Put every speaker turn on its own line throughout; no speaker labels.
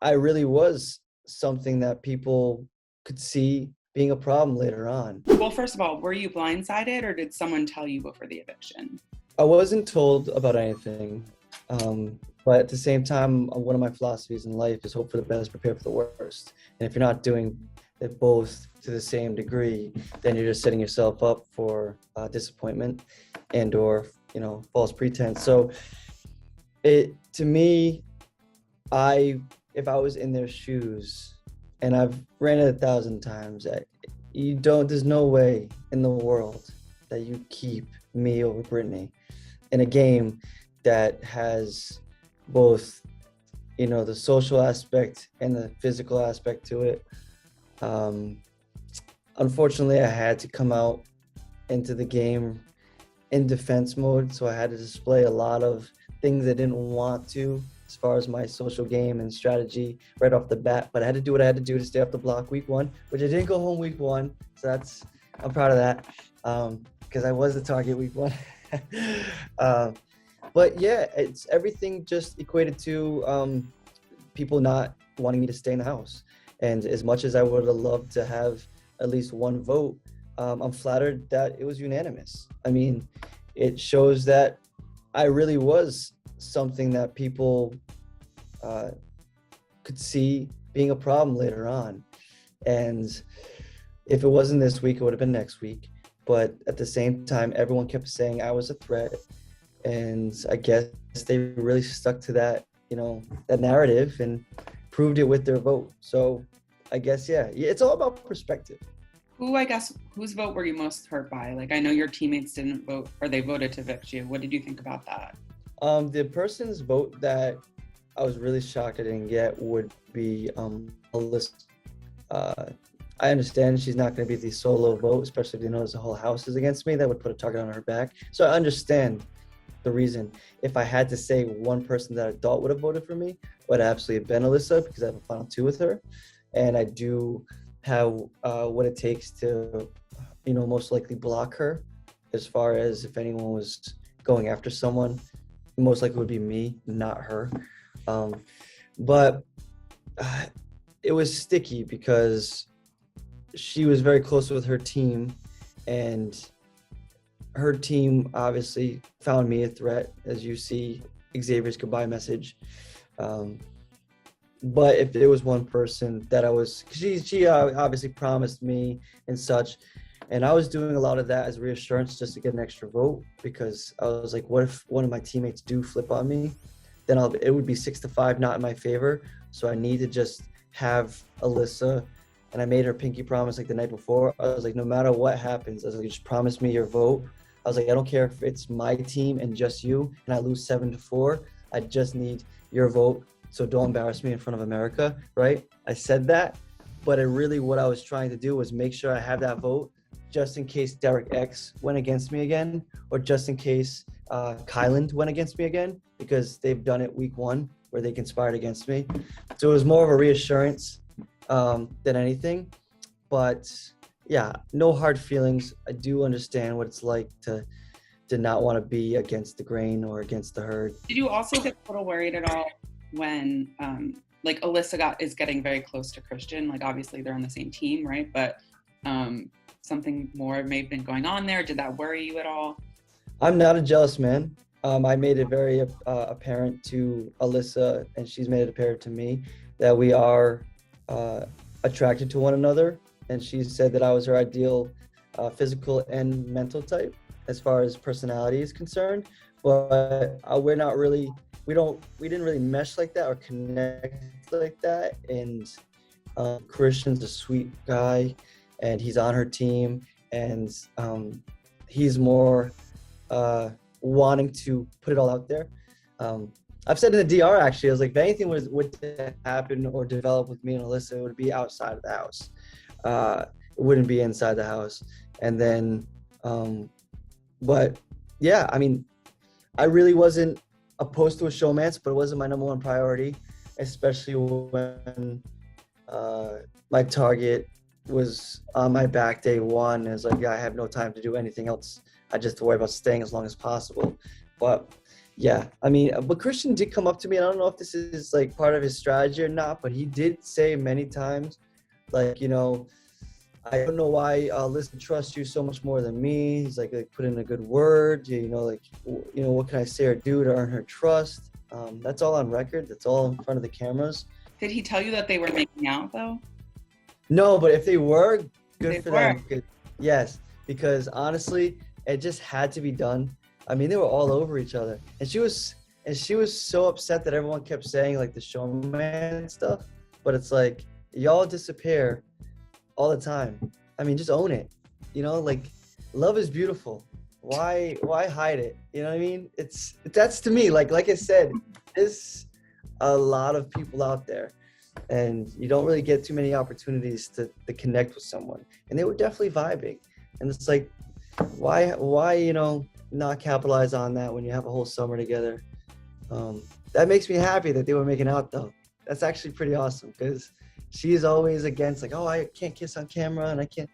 I really was something that people could see being a problem later on.
Well, first of all, were you blindsided or did someone tell you before the eviction?
I wasn't told about anything, but at the same time, one of my philosophies in life is hope for the best, prepare for the worst. And if you're not doing it both to the same degree, then you're just setting yourself up for disappointment and or, false pretense. So to me, if I was in their shoes, and I've ran it 1,000 times, there's no way in the world that you keep me over Brittany in a game that has both, the social aspect and the physical aspect to it. Unfortunately, I had to come out into the game in defense mode, so I had to display a lot of things I didn't want to as far as my social game and strategy right off the bat, but I had to do what I had to do to stay off the block week 1, which I didn't go home week 1, so I'm proud of that, because I was the target week 1. But yeah, it's everything just equated to people not wanting me to stay in the house. And as much as I would have loved to have at least one vote, I'm flattered that it was unanimous. I mean, it shows that I really was something that people could see being a problem later on. And if it wasn't this week, it would have been next week. But at the same time, everyone kept saying I was a threat. And I guess they really stuck to that, that narrative and proved it with their vote. So I guess, yeah, it's all about perspective.
Whose vote were you most hurt by? Like, I know your teammates didn't vote, or they voted to evict you. What did you think about that?
The person's vote that I was really shocked I didn't get would be Alyssa. I understand she's not going to be the solo vote, especially if they notice the whole house is against me. That would put a target on her back. So I understand the reason. If I had to say one person that I thought would have voted for me, it would have absolutely been Alyssa, because I have a final 2 with her. And I do have what it takes to, most likely block her. As far as if anyone was going after someone, most likely would be me, not her. But it was sticky because she was very close with her team, and her team obviously found me a threat, as you see Xavier's goodbye message. But if there was one person that she obviously promised me and such, and I was doing a lot of that as reassurance just to get an extra vote, because I was like, what if one of my teammates do flip on me? Then it would be 6-5, not in my favor. So I need to just have Alyssa, and I made her pinky promise like the night before. I was like, no matter what happens, I was like, just promise me your vote. I was like, I don't care if it's my team and just you, and I lose 7-4. I just need your vote. So don't embarrass me in front of America, right? I said that, but what I was trying to do was make sure I have that vote just in case Derick X went against me again, or just in case Kyland went against me again, because they've done it week 1 where they conspired against me. So it was more of a reassurance than anything. But yeah, no hard feelings. I do understand what it's like to not want to be against the grain or against the herd.
Did you also get a little worried at all when Alyssa is getting very close to Christian? Like, obviously they're on the same team, right? But something more may have been going on there. Did that worry you at all?
I'm not a jealous man. I made it very apparent to Alyssa, and she's made it apparent to me, that we are attracted to one another. And she said that I was her ideal physical and mental type as far as personality is concerned. But we didn't really mesh like that or connect like that. And Christian's a sweet guy, and he's on her team, and he's more wanting to put it all out there. I've said in the DR, actually, I was like, if anything would happen or develop with me and Alyssa, it would be outside of the house. It wouldn't be inside the house. And then, but yeah, I mean, I really wasn't opposed to a showmance, but it wasn't my number 1 priority, especially when my target was on my back day 1. It's like, yeah, I have no time to do anything else. I just have to worry about staying as long as possible. But Yeah, I mean, but Christian did come up to me. And I don't know if this is like part of his strategy or not, but he did say many times, like, I don't know why Alyssa trusts you so much more than me. He's like put in a good word, what can I say or do to earn her trust? That's all on record. That's all in front of the cameras.
Did he tell you that they were making out though?
No, but if they were, good
They
for
were.
them. Yes, because honestly, it just had to be done. I mean, they were all over each other, and she was so upset that everyone kept saying like the showman stuff. But it's like y'all disappear all the time. I mean, just own it. Like love is beautiful. Why hide it? You know what I mean? That's to me, like I said, there's a lot of people out there, and you don't really get too many opportunities to connect with someone. And they were definitely vibing. And it's like, why not capitalize on that when you have a whole summer together? That makes me happy that they were making out though. That's actually pretty awesome, because she's always against like, oh, I can't kiss on camera and I can't.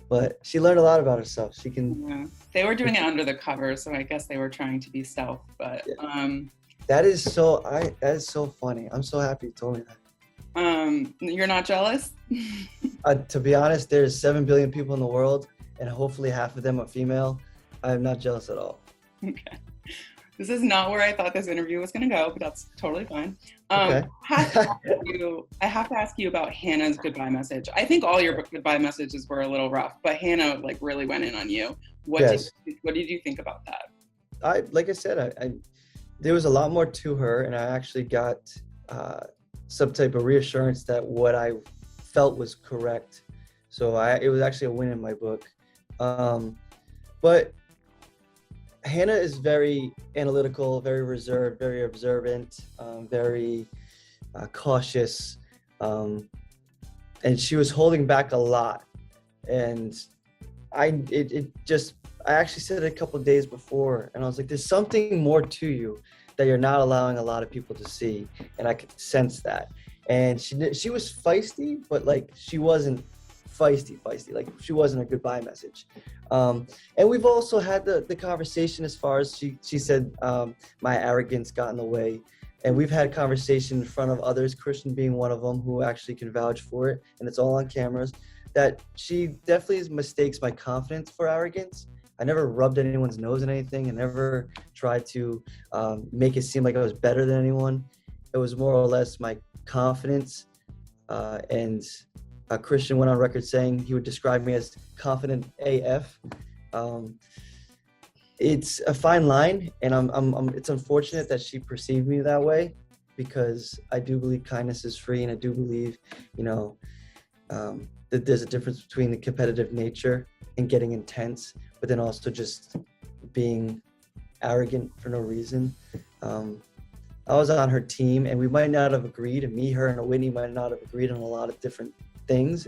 But she learned a lot about herself. She can.
Yeah. They were doing it under the cover, so I guess they were trying to be stealth. But
yeah. That is so funny. I'm so happy you told me that.
You're not jealous?
To be honest, there's 7 billion people in the world, and hopefully half of them are female. I am not jealous at all.
Okay. This is not where I thought this interview was going to go, but that's totally fine.
Okay.
I have to ask you about Hannah's goodbye message. I think all your goodbye messages were a little rough, but Hannah like really went in on you. What did you think about that?
Like I said, there was a lot more to her, and I actually got some type of reassurance that what I felt was correct. So it was actually a win in my book. But Hannah is very analytical, very reserved, very observant, very cautious, and she was holding back a lot. And I actually said it a couple of days before, and I was like, there's something more to you that you're not allowing a lot of people to see, and I could sense that. And she was feisty, but like she wasn't feisty, like she wasn't a goodbye message. And we've also had the conversation as far as she said my arrogance got in the way, and we've had conversation in front of others, Christian being one of them, who actually can vouch for it, and it's all on cameras, that she definitely mistakes my confidence for arrogance. I never rubbed anyone's nose in anything. I never tried to make it seem like I was better than anyone. It was more or less my confidence. And Christian went on record saying he would describe me as confident AF. It's a fine line, and it's unfortunate that she perceived me that way, because I do believe kindness is free, and I do believe, that there's a difference between the competitive nature and getting intense, but then also just being arrogant for no reason. I was on her team, and we might not have agreed, and me, her, and Whitney might not have agreed on a lot of different things,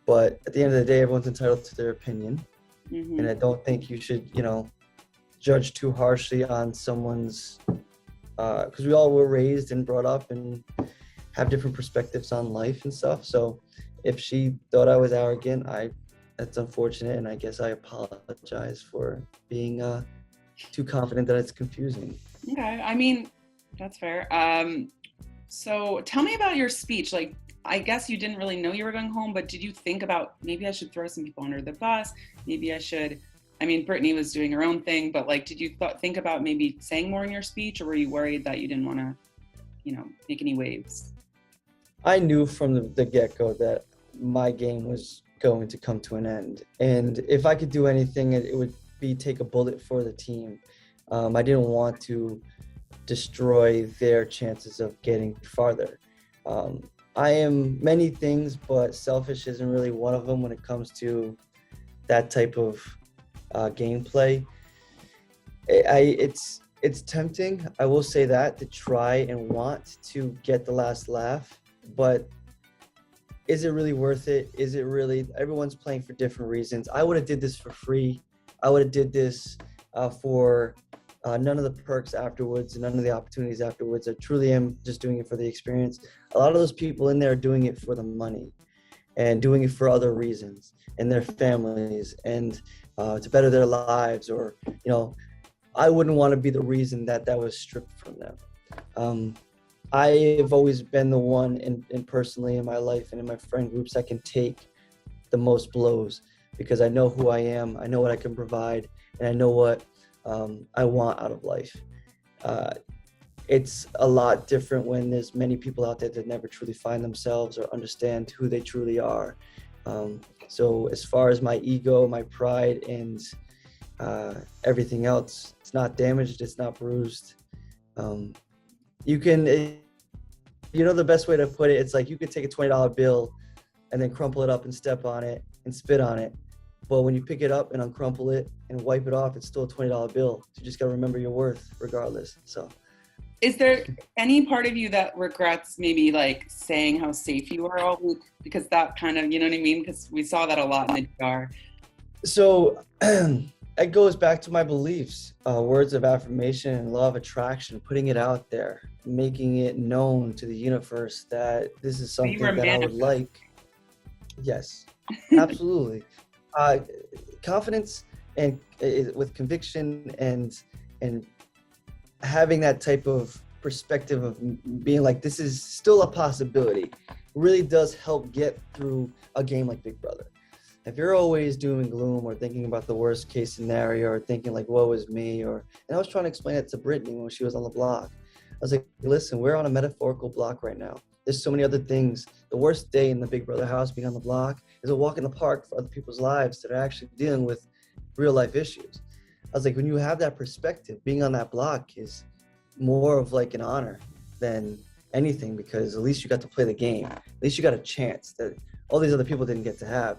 but at the end of the day, everyone's entitled to their opinion. Mm-hmm. And I don't think you should, judge too harshly on someone's, because we all were raised and brought up and have different perspectives on life and stuff. So if she thought I was arrogant, that's unfortunate, and I guess I apologize for being too confident that it's confusing.
Okay, I mean, that's fair. So tell me about your speech. Like, I guess you didn't really know you were going home, but did you think about, maybe I should throw some people under the bus? Maybe I should, Brittany was doing her own thing, but like, did you think about maybe saying more in your speech, or were you worried that you didn't want to, make any waves?
I knew from the get-go that my game was going to come to an end. And if I could do anything, it would be take a bullet for the team. I didn't want to destroy their chances of getting farther. I am many things, but selfish isn't really one of them when it comes to that type of gameplay. It's tempting, I will say that, to try and want to get the last laugh, but is it really worth it? Is it really? Everyone's playing for different reasons. I would have did this for free. I would have did this for none of the perks afterwards, none of the opportunities afterwards. I truly am just doing it for the experience. A lot of those people in there are doing it for the money and doing it for other reasons, and their families, and to better their lives, or, I wouldn't want to be the reason that was stripped from them. I've always been the one in personally in my life and in my friend groups that can take the most blows because I know who I am, I know what I can provide, and I know what I want out of life. It's a lot different when there's many people out there that never truly find themselves or understand who they truly are. So as far as my ego, my pride, and everything else, it's not damaged, it's not bruised. You can, the best way to put it, it's like you could take a $20 bill and then crumple it up and step on it and spit on it. But when you pick it up and uncrumple it and wipe it off, it's still a $20 bill. You just got to remember your worth regardless. So.
Is there any part of you that regrets maybe like saying how safe you were all week? Because that kind of, you know what I mean? Because we saw that a lot in the DR.
So it goes back to my beliefs, words of affirmation and law of attraction, putting it out there, making it known to the universe that this is something that I would like. Yes, absolutely. Confidence and with conviction and having that type of perspective of being like, this is still a possibility, really does help get through a game like Big Brother. If you're always doom and gloom or thinking about the worst case scenario or thinking like, woe is me, and I was trying to explain it to Brittany when she was on the block. I was like, listen, we're on a metaphorical block right now. There's so many other things. The worst day in the Big Brother house being on the block is a walk in the park for other people's lives that are actually dealing with real life issues. I was like, when you have that perspective, being on that block is more of like an honor than anything, because at least you got to play the game. At least you got a chance that all these other people didn't get to have.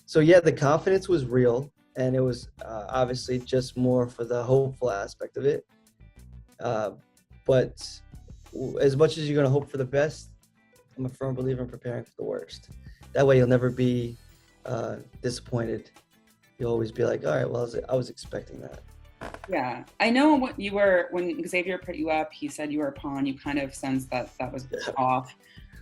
So yeah, the confidence was real, and it was obviously just more for the hopeful aspect of it. But as much as you're going to hope for the best, I'm a firm believer in preparing for the worst. That way you'll never be disappointed. You'll always be like, all right, well, I was expecting that.
Yeah, I know what you were, when Xavier put you up, he said you were a pawn. You kind of sensed that was off.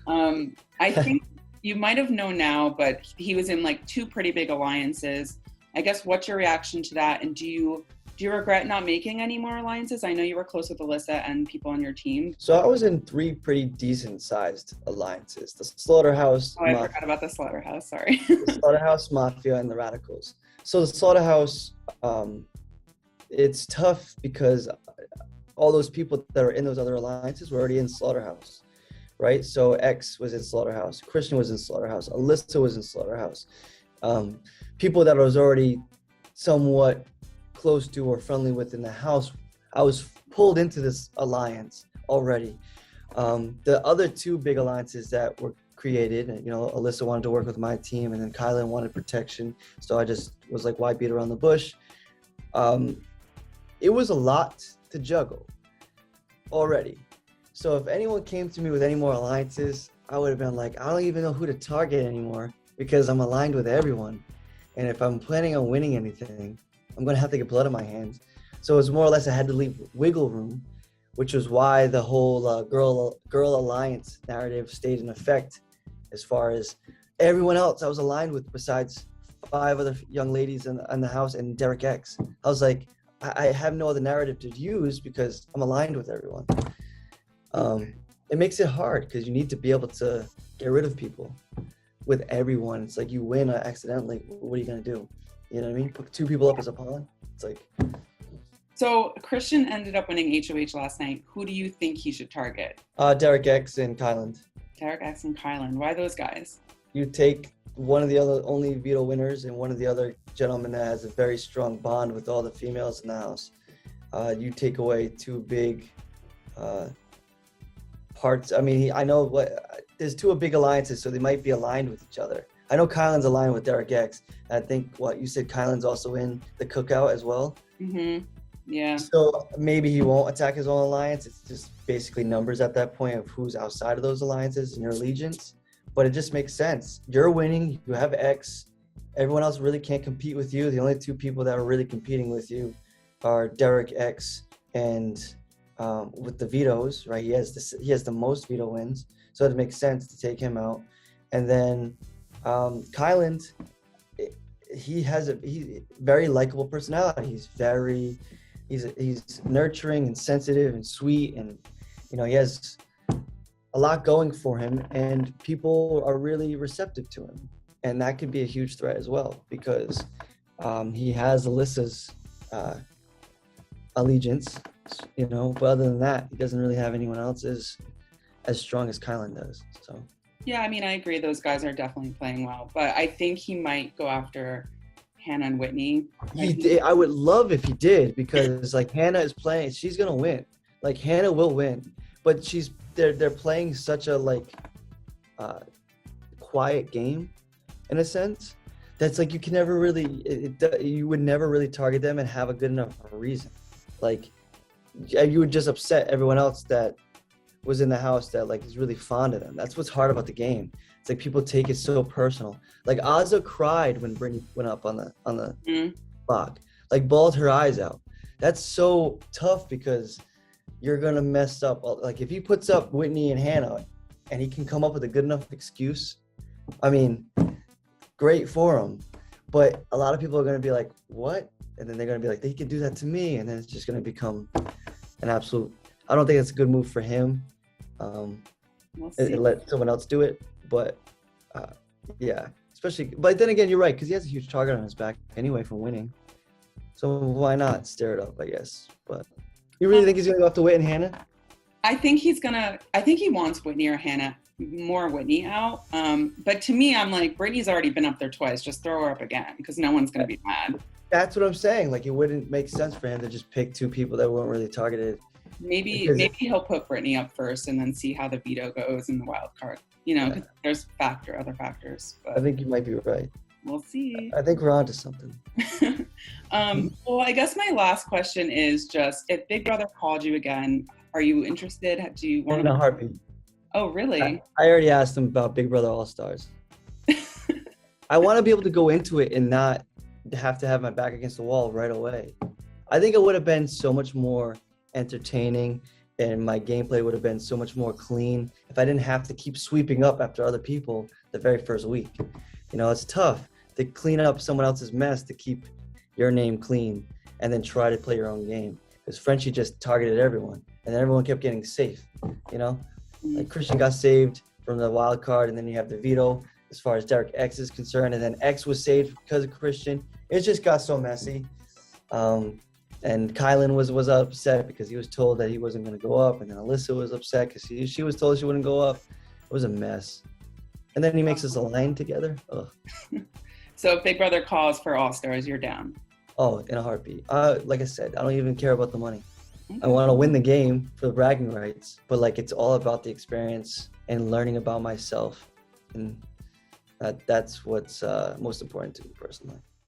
I think you might have known now, but he was in like 2 pretty big alliances. I guess what's your reaction to that? And do you regret not making any more alliances? I know you were close with Alyssa and people on your team.
So I was in 3 pretty decent sized alliances. The Slaughterhouse.
Oh, I forgot about the Slaughterhouse, sorry.
The Slaughterhouse Mafia and the Radicals. So the Slaughterhouse, it's tough because all those people that are in those other alliances were already in Slaughterhouse, right? So X was in Slaughterhouse, Christian was in Slaughterhouse, Alyssa was in Slaughterhouse. People that I was already somewhat close to or friendly with in the house, I was pulled into this alliance already. The other 2 big alliances that were created, and Alyssa wanted to work with my team, and then Kylan wanted protection, so I just was like, why beat around the bush? It was a lot to juggle already. So if anyone came to me with any more alliances, I would have been like, I don't even know who to target anymore because I'm aligned with everyone. And if I'm planning on winning anything, I'm going to have to get blood on my hands. So it was more or less I had to leave wiggle room, which was why the whole girl alliance narrative stayed in effect, as far as everyone else I was aligned with besides 5 other young ladies in the house and Derick X. I was like, I have no other narrative to use because I'm aligned with everyone. It makes it hard because you need to be able to get rid of people. With everyone, it's like you win accidentally. What are you going to do? You know what I mean? Put 2 people up as a pawn. It's like.
So Christian ended up winning HOH last night. Who do you think he should target?
Derick X and Kylan.
Derick X and Kylan. Why those guys?
You take one of the other only veto winners and one of the other gentlemen that has a very strong bond with all the females in the house. You take away 2 big parts. I mean, I know there's 2 big alliances, so they might be aligned with each other. I know Kylan's aligned with Derick X. I think you said Kylan's also in the cookout as well.
Mm-hmm. Yeah.
So maybe he won't attack his own alliance. It's just basically numbers at that point of who's outside of those alliances and your allegiance. But it just makes sense. You're winning. You have X. Everyone else really can't compete with you. The only 2 people that are really competing with you are Derick X and with the vetoes, right? He has the most veto wins, so it makes sense to take him out. And then Kylan, he has he's very likable personality. He's nurturing and sensitive and sweet, and he has a lot going for him, and people are really receptive to him, and that could be a huge threat as well because he has Alyssa's allegiance, but other than that, he doesn't really have anyone else's as strong as Kylan does. So
yeah, I mean, I agree. Those guys are definitely playing well, but I think he might go after Hannah and Whitney.
I would love if he did, because like Hannah is playing, she's gonna win. Like Hannah will win, but they're playing such a quiet game, in a sense. That's like you can never really, you would never really target them and have a good enough reason. Like you would just upset everyone else that was in the house that like is really fond of them. That's what's hard about the game. It's like people take it so personal. Like Azza cried when Brittany went up on the block, like bawled her eyes out. That's so tough because you're gonna mess up. Like if he puts up Whitney and Hannah and he can come up with a good enough excuse, I mean, great for him. But a lot of people are gonna be like, what? And then they're gonna be like, he can do that to me, and then it's just gonna become an absolute. I don't think it's a good move for him.
We'll see.
Let someone else do it, but yeah, especially. But then again, you're right, because he has a huge target on his back anyway for winning. So why not stir it up? I guess. But you really think he's gonna go after Whitney and Hannah?
I think he wants Whitney or Hannah, more Whitney out. But to me, I'm like, Brittany's already been up there twice. Just throw her up again, because no one's gonna be mad.
That's what I'm saying. Like it wouldn't make sense for him to just pick two people that weren't really targeted.
Maybe he'll put Brittany up first and then see how the veto goes in the wild card. Cause there's other factors. But
I think you might be right.
We'll see.
I think we're onto something.
Well, I guess my last question is just, if Big Brother called you again, are you interested? Do you want
in a heartbeat?
Oh, really?
I already asked him about Big Brother All Stars. I want to be able to go into it and not have to have my back against the wall right away. I think it would have been so much more entertaining, and my gameplay would have been so much more clean if I didn't have to keep sweeping up after other people the very first week. It's tough to clean up someone else's mess to keep your name clean and then try to play your own game, because Frenchie just targeted everyone and then everyone kept getting safe. Like Christian got saved from the wild card, and then you have the veto as far as Derick X is concerned, and then X was saved because of Christian. It just got so messy. And Kylan was upset because he was told that he wasn't going to go up, and then Alyssa was upset because she was told she wouldn't go up. It was a mess. And then he makes us align together. Ugh.
So if Big Brother calls for All Stars, you're down?
Oh, in a heartbeat. Like I said, I don't even care about the money. Okay. I want to win the game for the bragging rights, but like it's all about the experience and learning about myself, and that's what's most important to me personally.